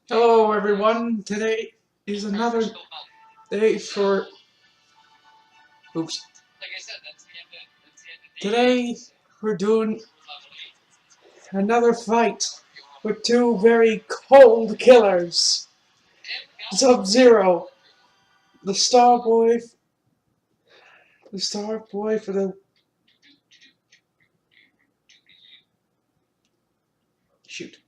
Hello everyone, today is another day for... Oops. Today we're doing another fight with two very cold killers. Subzero, the star boy for the... Shoot.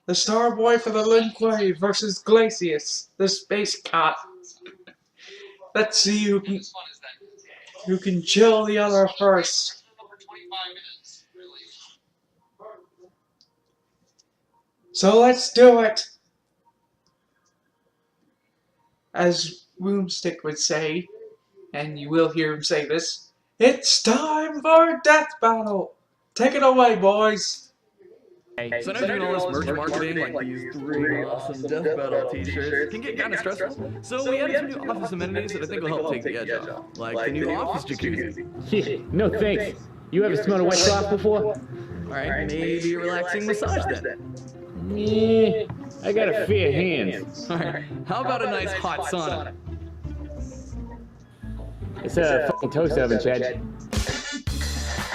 The star boy for the Lin Kuei versus Glacius, the space cop. Let's see who can chill the other first. So let's do it! As Boomstick would say, and you will hear him say this, it's time for death battle! Take it away, boys! So now doing all this merch marketing, like these three awesome Death Battle t-shirts, can get kind of stressful. So we added some new office amenities that I think will help take the edge off. Like the new office jacuzzi. No thanks. You ever smelled a wet cloth before? Alright, maybe a relaxing massage then. Meh, I got a fair hands. Alright, how about a nice hot sauna? It's a fucking toast oven, Chad.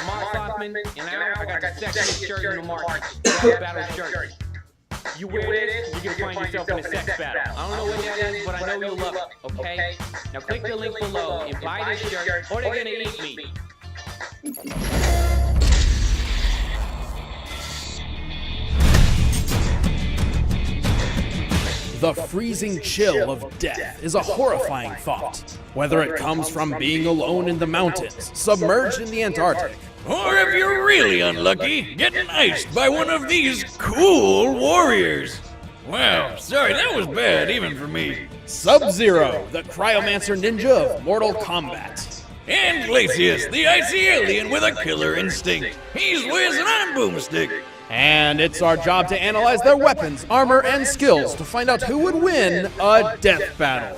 Mark Hoffman, and now I got the sexiest shirt in the market. Death Battle shirt. You wear this, you're gonna find yourself in a sex battle. I don't know what that is, but I know you'll love it, okay? Now click the link below and buy this shirt, or they're gonna eat me. The freezing chill of death is a horrifying thought, whether it comes from being alone in the mountains, submerged in the Antarctic, or if you're really unlucky, getting iced by one of these cool warriors. Wow, sorry, that was bad, even for me. Subzero, the cryomancer ninja of Mortal Kombat. And Glacius, the icy alien with a killer instinct. He's Wiz and I'm Boomstick. And it's our job to analyze their weapons, armor, and skills to find out who would win a death battle.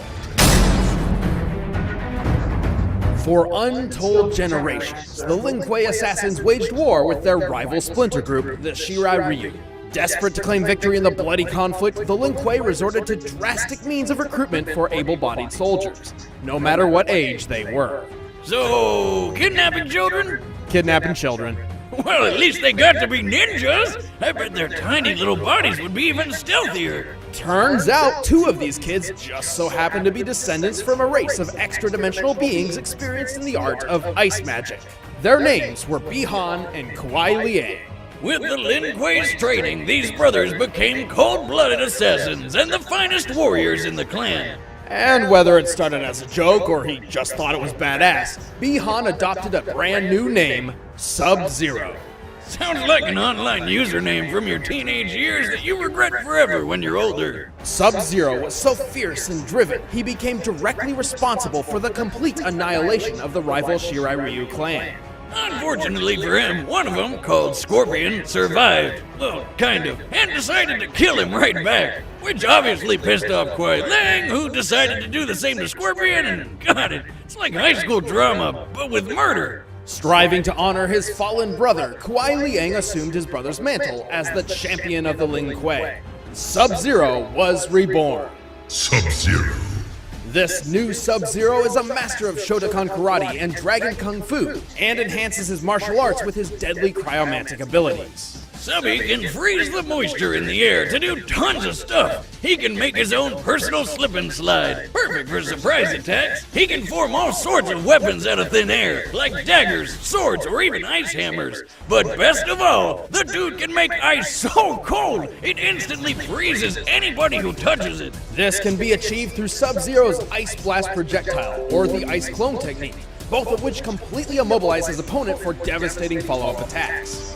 For untold generations, the Lin Kuei assassins waged war with their rival splinter group, the Shirai Ryu. Desperate to claim victory in the bloody conflict, the Lin Kuei resorted to drastic means of recruitment for able-bodied soldiers, no matter what age they were. So, kidnapping children? Kidnapping children. Well, at least they got to be ninjas. I bet their tiny little bodies would be even stealthier. Turns out, two of these kids just so happen to be descendants from a race of extra-dimensional beings experienced in the art of ice magic. Their names were Bihan and Kuai Liang. With the Lin Kuei's training, these brothers became cold-blooded assassins and the finest warriors in the clan. And whether it started as a joke or he just thought it was badass, Bihan adopted a brand new name, Subzero. Sounds like an online username from your teenage years that you regret forever when you're older. Subzero was so fierce and driven, he became directly responsible for the complete annihilation of the rival Shirai Ryu clan. Unfortunately for him, one of them, called Scorpion, survived. Well, kind of, and decided to kill him right back. Which obviously pissed off Kuai Liang, who decided to do the same to Scorpion, and got it. It's like high school drama, but with murder. Striving to honor his fallen brother, Kuai Liang assumed his brother's mantle as the champion of the Lin Kuei. Sub-Zero was reborn. Sub-Zero. This new Sub-Zero is a master of Shotokan karate and Dragon Kung Fu, and enhances his martial arts with his deadly cryomantic abilities. Subby can freeze the moisture in the air to do tons of stuff. He can make his own personal slip and slide, perfect for surprise attacks. He can form all sorts of weapons out of thin air, like daggers, swords, or even ice hammers. But best of all, the dude can make ice so cold, it instantly freezes anybody who touches it. This can be achieved through Sub-Zero's Ice Blast projectile, or the Ice Clone technique, both of which completely immobilize his opponent for devastating follow-up attacks.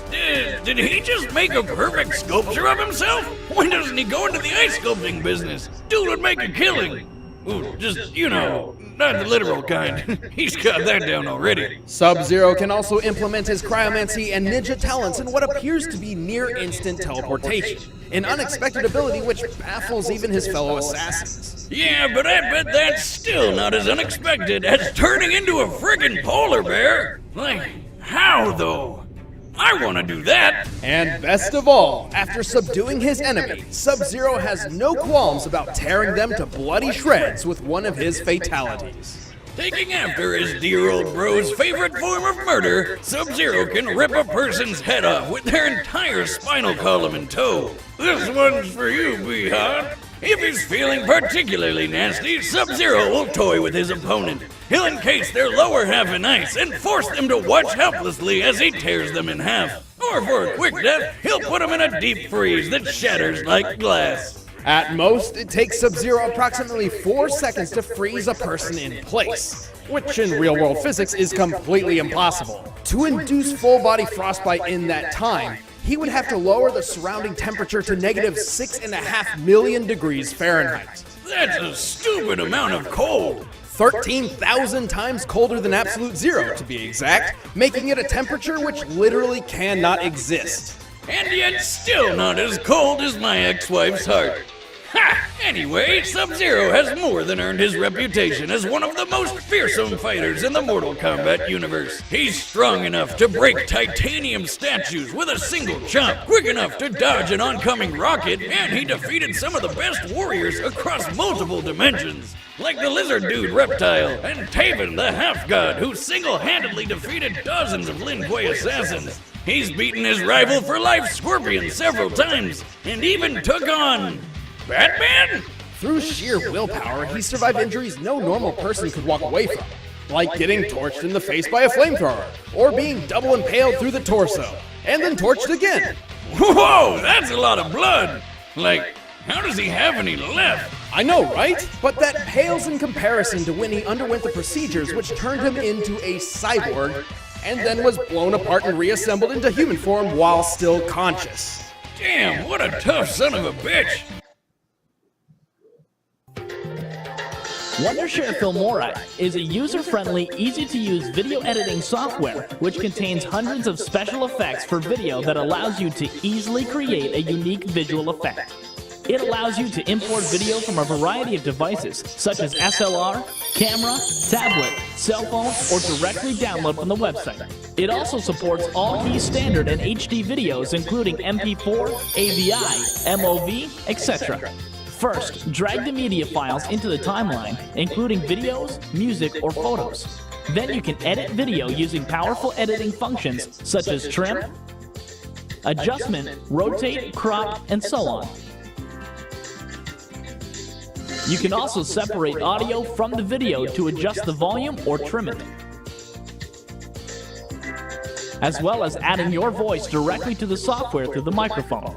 Did he just make a perfect sculpture of himself? Why doesn't he go into the ice sculpting business? Dude would make a killing. Ooh, just, you know, not the literal kind. He's got that down already. Sub-Zero can also implement his cryomancy and ninja talents in what appears to be near-instant teleportation, an unexpected ability which baffles even his fellow assassins. Yeah, but I bet that's still not as unexpected as turning into a friggin' polar bear. Like, how though? I want to do that. And best of all, after subduing his enemy, Sub-Zero has no qualms about tearing them to bloody shreds with one of his fatalities. Taking after his dear old bro's favorite form of murder, Sub-Zero can rip a person's head off with their entire spinal column in tow. This one's for you, Beehot. If he's feeling particularly nasty, Sub-Zero will toy with his opponent. He'll encase their lower half in ice and force them to watch helplessly as he tears them in half. Or for a quick death, he'll put them in a deep freeze that shatters like glass. At most, it takes Sub-Zero approximately 4 seconds to freeze a person in place, which in real-world physics is completely impossible. To induce full-body frostbite in that time, he would have to lower the surrounding temperature to negative 6.5 million degrees Fahrenheit. That's a stupid amount of cold. 13,000 times colder than absolute zero, to be exact, making it a temperature which literally cannot exist. And yet still not as cold as my ex-wife's heart. Ha! Anyway, Sub-Zero has more than earned his reputation as one of the most fearsome fighters in the Mortal Kombat universe. He's strong enough to break titanium statues with a single chop, quick enough to dodge an oncoming rocket, and he defeated some of the best warriors across multiple dimensions, like the lizard dude Reptile and Taven the half-god, who single-handedly defeated dozens of Lin Kuei assassins. He's beaten his rival for life, Scorpion, several times, and even took on Batman? Through sheer willpower, he survived injuries no normal person could walk away from, like getting torched in the face by a flamethrower, or being double impaled through the torso, and then torched again. Whoa, that's a lot of blood! Like, how does he have any left? I know, right? But that pales in comparison to when he underwent the procedures which turned him into a cyborg, and then was blown apart and reassembled into human form while still conscious. Damn, what a tough son of a bitch! Wondershare Filmora is a user-friendly, easy-to-use video editing software which contains hundreds of special effects for video that allows you to easily create a unique visual effect. It allows you to import video from a variety of devices, such as SLR, camera, tablet, cell phone, or directly download from the website. It also supports all key standard and HD videos, including MP4, AVI, MOV, etc. First, drag the media files into the timeline, including videos, music, or photos. Then you can edit video using powerful editing functions such as trim, adjustment, rotate, crop, and so on. You can also separate audio from the video to adjust the volume or trim it, as well as adding your voice directly to the software through the microphone.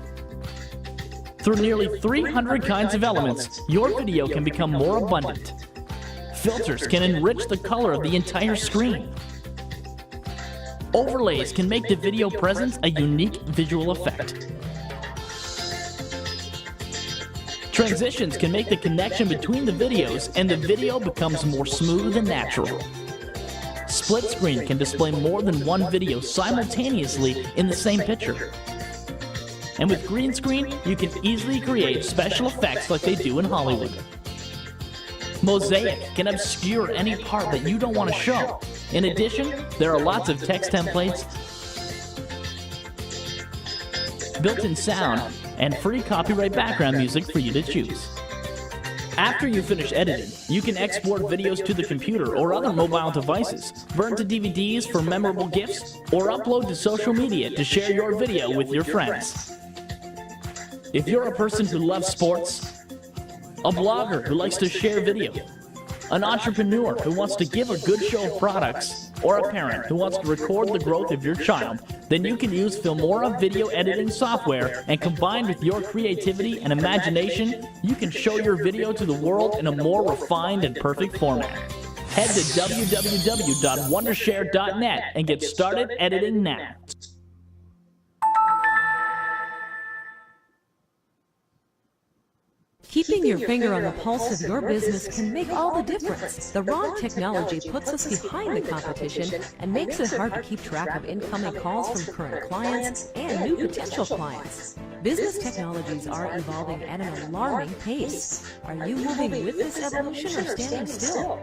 Through nearly 300 kinds of elements, your video can become more abundant. Filters can enrich the color of the entire screen. Overlays can make the video presence a unique visual effect. Transitions can make the connection between the videos and the video becomes more smooth and natural. Split screen can display more than one video simultaneously in the same picture. And with green screen, you can easily create special effects like they do in Hollywood. Mosaic can obscure any part that you don't want to show. In addition, there are lots of text templates, built-in sound, and free copyright background music for you to choose. After you finish editing, you can export videos to the computer or other mobile devices, burn to DVDs for memorable gifts, or upload to social media to share your video with your friends. If you're a person who loves sports, a blogger who likes to share video, an entrepreneur who wants to give a good show of products, or a parent who wants to record the growth of your child, then you can use Filmora video editing software, and combined with your creativity and imagination, you can show your video to the world in a more refined and perfect format. Head to www.wondershare.net and get started editing now. Keeping your finger on the pulse of your business can make all the difference. The wrong technology puts us behind the competition and makes it hard to keep track of incoming calls from current clients and new potential clients. Business technologies are evolving at an alarming pace. Are you moving with this evolution or standing still?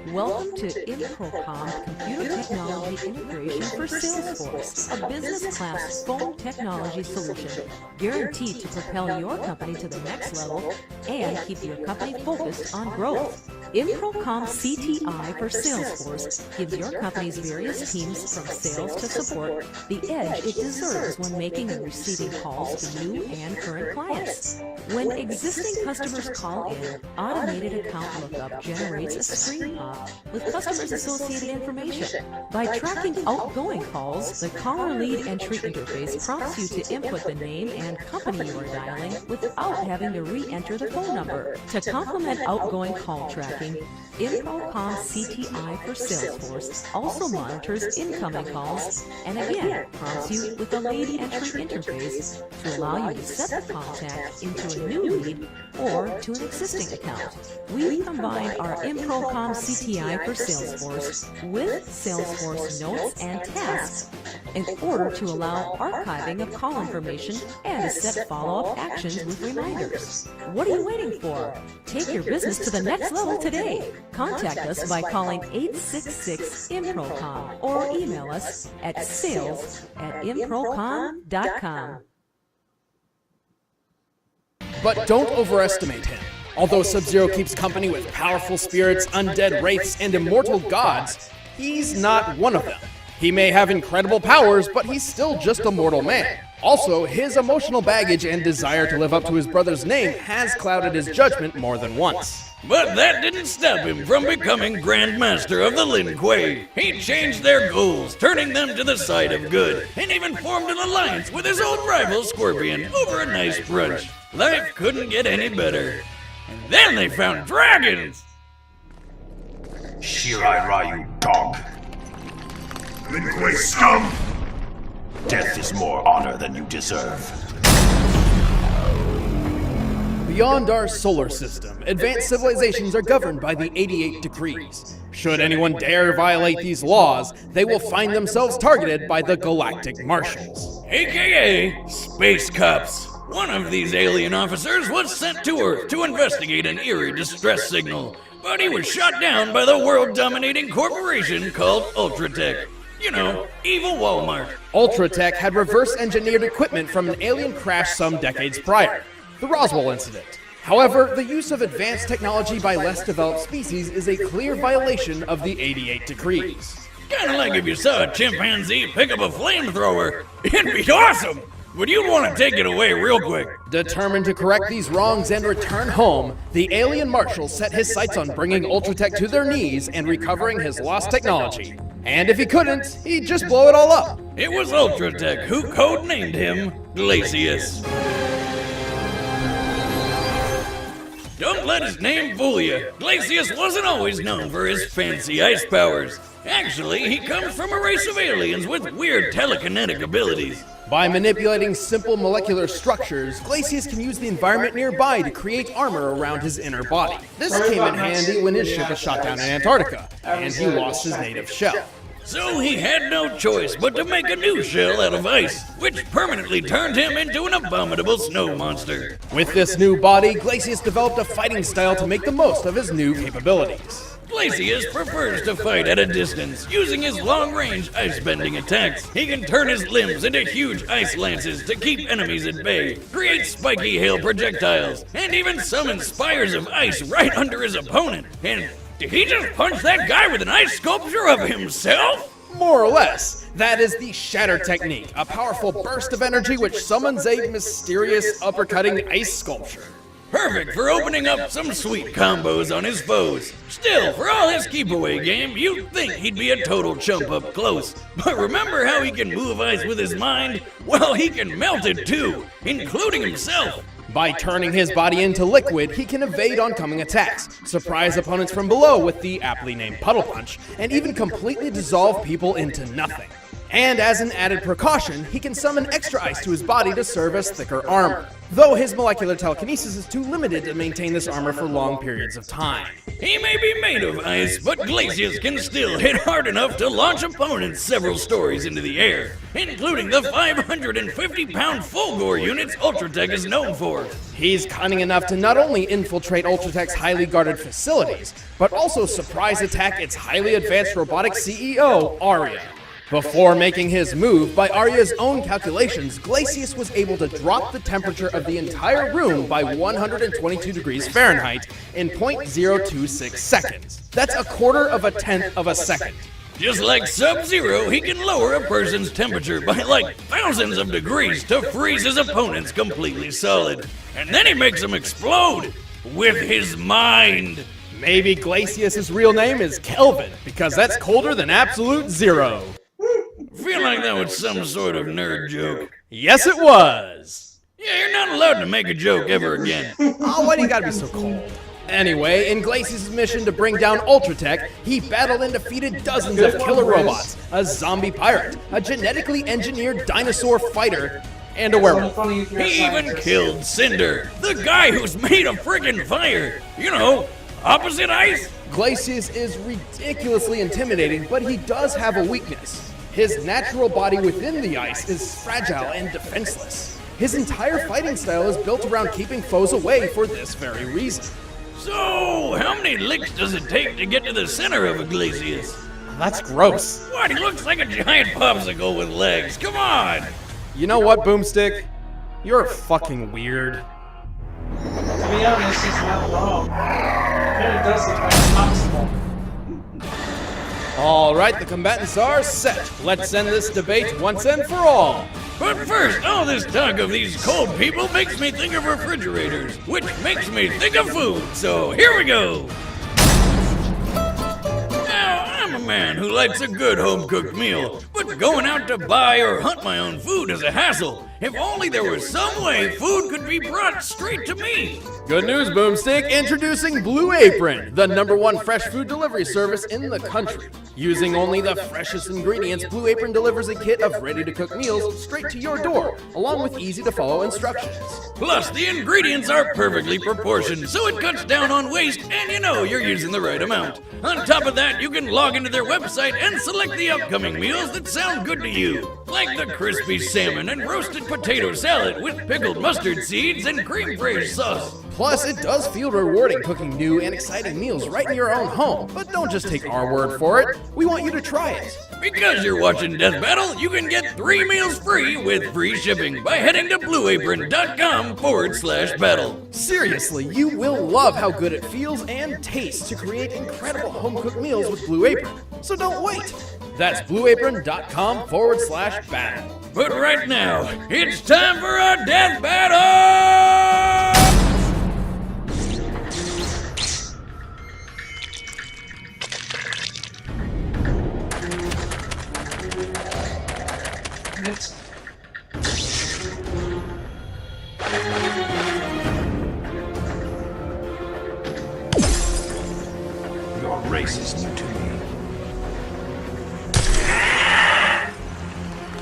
Welcome to ImproCom Computer Technology Integration for Salesforce, a business-class phone technology solution guaranteed to propel your company to the next level and keep your company focused on growth. ImproCom CTI for Salesforce gives your company's various teams from sales to support the edge it deserves when making and receiving calls to new and current clients. When existing customers call in, automated account lookup generates a screen pop with customers' associated information. By tracking outgoing calls, the caller lead entry interface prompts you to input the name and company you are dialing without having to re-enter the phone number. To complement outgoing call tracking, ImproCom CTI for Salesforce also monitors incoming calls and again prompts you with the lead entry interface to allow you to set the contact into a new lead or to an existing account. We've combined our ImproCom CTI for Salesforce with Salesforce Notes and Tasks in order to allow archiving of call information and to set follow-up actions with reminders. What are you waiting for? Take your business to the next level today. Contact us by calling 866-ImproCom or email us at sales@improcom.com. But don't overestimate him. Although Sub-Zero keeps company with powerful spirits, undead wraiths, and immortal gods, he's not one of them. He may have incredible powers, but he's still just a mortal man. Also, his emotional baggage and desire to live up to his brother's name has clouded his judgment more than once. But that didn't stop him from becoming Grand Master of the Lin Kuei. He changed their goals, turning them to the side of good, and even formed an alliance with his old rival Scorpion over a nice brunch. Life couldn't get any better. And then they found dragons! Shirai Ryu, dog. Lin Kuei scum! Death is more honor than you deserve. Beyond our solar system, advanced civilizations are governed by the 88 decrees. Should anyone dare violate these laws, they will find themselves targeted by the Galactic Marshals. AKA Space Cops. One of these alien officers was sent to Earth to investigate an eerie distress signal, but he was shot down by the world-dominating corporation called Ultratech. You know, evil Walmart. Ultratech had reverse-engineered equipment from an alien crash some decades prior, the Roswell incident. However, the use of advanced technology by less developed species is a clear violation of the 88 decrees. Kinda like if you saw a chimpanzee pick up a flamethrower. It'd be awesome, but you'd want to take it away real quick. Determined to correct these wrongs and return home, the alien marshal set his sights on bringing Ultratech to their knees and recovering his lost technology. And if he couldn't, he'd just blow it all up. It was Ultratech who codenamed him Glacius. Don't let his name fool you. Glacius wasn't always known for his fancy ice powers. Actually, he comes from a race of aliens with weird telekinetic abilities. By manipulating simple molecular structures, Glacius can use the environment nearby to create armor around his inner body. This came in handy when his ship was shot down in Antarctica, and he lost his native shell. So he had no choice but to make a new shell out of ice, which permanently turned him into an abominable snow monster. With this new body, Glacius developed a fighting style to make the most of his new capabilities. Glacius prefers to fight at a distance, using his long-range ice-bending attacks. He can turn his limbs into huge ice lances to keep enemies at bay, create spiky hail projectiles, and even summon spires of ice right under his opponent. And did he just punch that guy with an ice sculpture of himself? More or less. That is the Shatter Technique, a powerful burst of energy which summons a mysterious uppercutting ice sculpture. Perfect for opening up some sweet combos on his foes. Still, for all his keep-away game, you'd think he'd be a total chump up close. But remember how he can move ice with his mind? Well, he can melt it too, including himself. By turning his body into liquid, he can evade oncoming attacks, surprise opponents from below with the aptly named Puddle Punch, and even completely dissolve people into nothing. And as an added precaution, he can summon extra ice to his body to serve as thicker armor, though his molecular telekinesis is too limited to maintain this armor for long periods of time. He may be made of ice, but Glacius can still hit hard enough to launch opponents several stories into the air, including the 550-pound Fulgor units Ultratech is known for. He's cunning enough to not only infiltrate Ultratech's highly guarded facilities, but also surprise attack its highly advanced robotic CEO, Arya. Before making his move, by Arya's own calculations, Glacius was able to drop the temperature of the entire room by 122 degrees Fahrenheit in 0.026 seconds. That's a quarter of a tenth of a second. Just like Subzero, he can lower a person's temperature by like thousands of degrees to freeze his opponents completely solid. And then he makes them explode with his mind. Maybe Glacius' real name is Kelvin, because that's colder than absolute zero. Feel like that was some sort of nerd joke. Yes, it was. Yeah, you're not allowed to make a joke ever again. Oh, why do you gotta be so cold? Anyway, in Glacius' mission to bring down Ultratech, he battled and defeated dozens of killer robots, a zombie pirate, a genetically engineered dinosaur fighter, and a werewolf. He even killed Cinder, the guy who's made of friggin' fire. You know, opposite ice. Glacius is ridiculously intimidating, but he does have a weakness. His natural body within the ice is fragile and defenseless. His entire fighting style is built around keeping foes away for this very reason. So, how many licks does it take to get to the center of a Glacius? That's gross. What? He looks like a giant popsicle with legs. Come on! You know what, Boomstick? You're fucking weird. To be honest, he's not wrong. It really does look like a popsicle. Alright, the combatants are set. Let's end this debate once and for all. But first, all this talk of these cold people makes me think of refrigerators, which makes me think of food, so here we go! Now, I'm a man who likes a good home-cooked meal, but going out to buy or hunt my own food is a hassle. If only there was some way food could be brought straight to me! Good news, Boomstick! Introducing Blue Apron, the #1 fresh food delivery service in the country. Using only the freshest ingredients, Blue Apron delivers a kit of ready-to-cook meals straight to your door, along with easy-to-follow instructions. Plus, the ingredients are perfectly proportioned, so it cuts down on waste, and you know you're using the right amount. On top of that, you can log into their website and select the upcoming meals that sound good to you, like the crispy salmon and roasted potato salad with pickled mustard seeds and cream fraiche sauce. Plus, it does feel rewarding cooking new and exciting meals right in your own home. But don't just take our word for it. We want you to try it. Because you're watching Death Battle, you can get 3 meals free with free shipping by heading to blueapron.com/battle. Seriously, you will love how good it feels and tastes to create incredible home-cooked meals with Blue Apron. So don't wait. That's blueapron.com/battle. But right now, it's time for a Death Battle! Your race is new to me.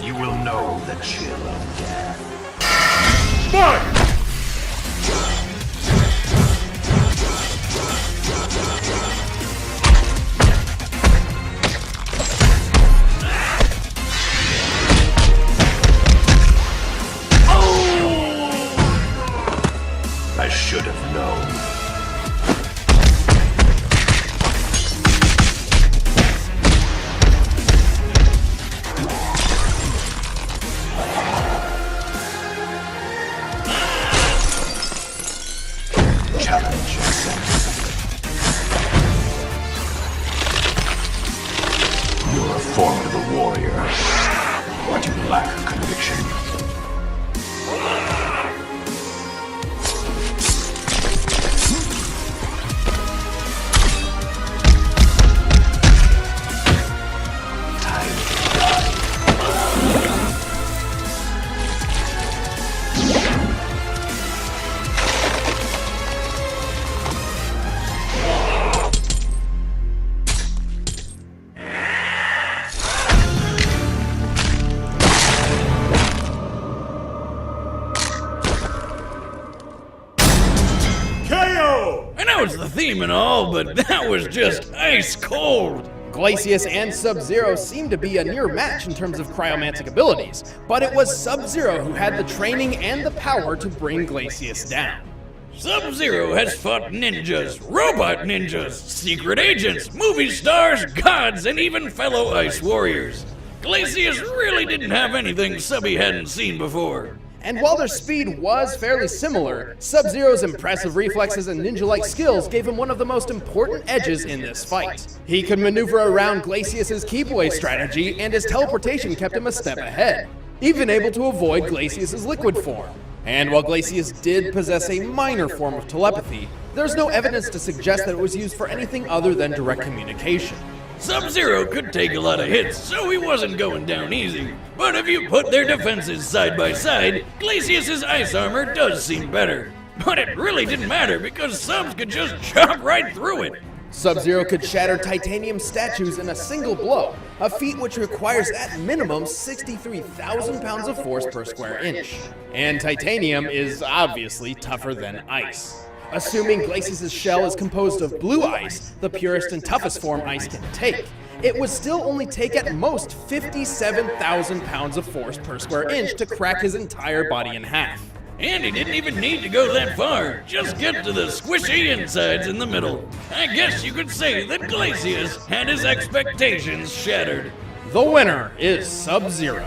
You will know the chill of death. Fight! I should have known. Challenge yourself. You're a formidable warrior, but you lack conviction. theme and all, but that was just ice cold. Glacius and Subzero seemed to be a near match in terms of cryomantic abilities, but it was Subzero who had the training and the power to bring Glacius down. Sub-Zero has fought ninjas, robot ninjas, secret agents, movie stars, gods, and even fellow ice warriors. Glacius really didn't have anything Subby hadn't seen before. And while their speed was fairly similar, Sub-Zero's impressive reflexes and ninja-like skills gave him one of the most important edges in this fight. He could maneuver around Glacius's keep-away strategy, and his teleportation kept him a step ahead, even able to avoid Glacius's liquid form. And while Glacius did possess a minor form of telepathy, there's no evidence to suggest that it was used for anything other than direct communication. Sub-Zero could take a lot of hits, so he wasn't going down easy. But if you put their defenses side by side, Glacius's ice armor does seem better. But it really didn't matter because Subs could just chop right through it. Sub-Zero could shatter titanium statues in a single blow, a feat which requires at minimum 63,000 pounds of force per square inch. And titanium is obviously tougher than ice. Assuming Glacius' shell is composed of blue ice, the purest and toughest form ice can take, it would still only take at most 57,000 pounds of force per square inch to crack his entire body in half. And he didn't even need to go that far, just get to the squishy insides in the middle. I guess you could say that Glacius had his expectations shattered. The winner is Sub-Zero.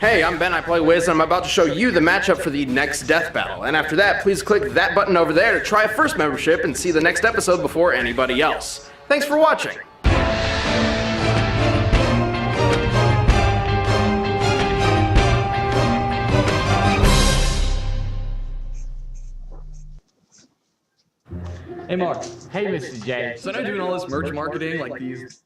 Hey, I'm Ben, I play Wiz, and I'm about to show you the matchup for the next death battle. And after that, please click that button over there to try a first membership and see the next episode before anybody else. Thanks for watching. Hey, Mark. Hey, Mr. J. So now doing all this merch marketing, like these.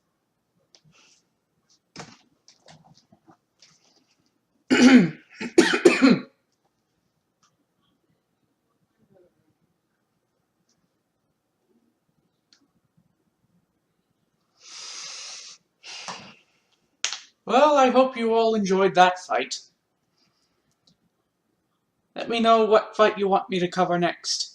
Well, I hope you all enjoyed that fight. Let me know what fight you want me to cover next.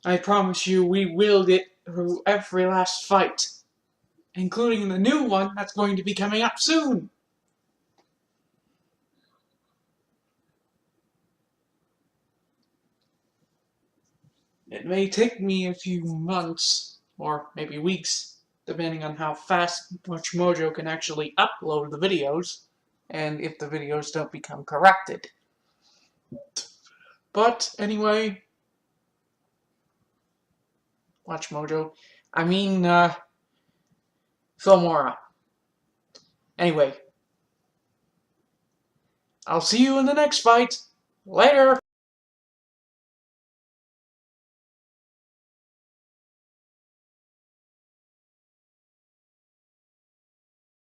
I promise you we will get through every last fight, including the new one that's going to be coming up soon. It may take me a few months, or maybe weeks, depending on how fast much Mojo can actually upload the videos, and if the videos don't become corrupted. But anyway, watch Mojo. I mean, Filmora. Anyway, I'll see you in the next fight. Later!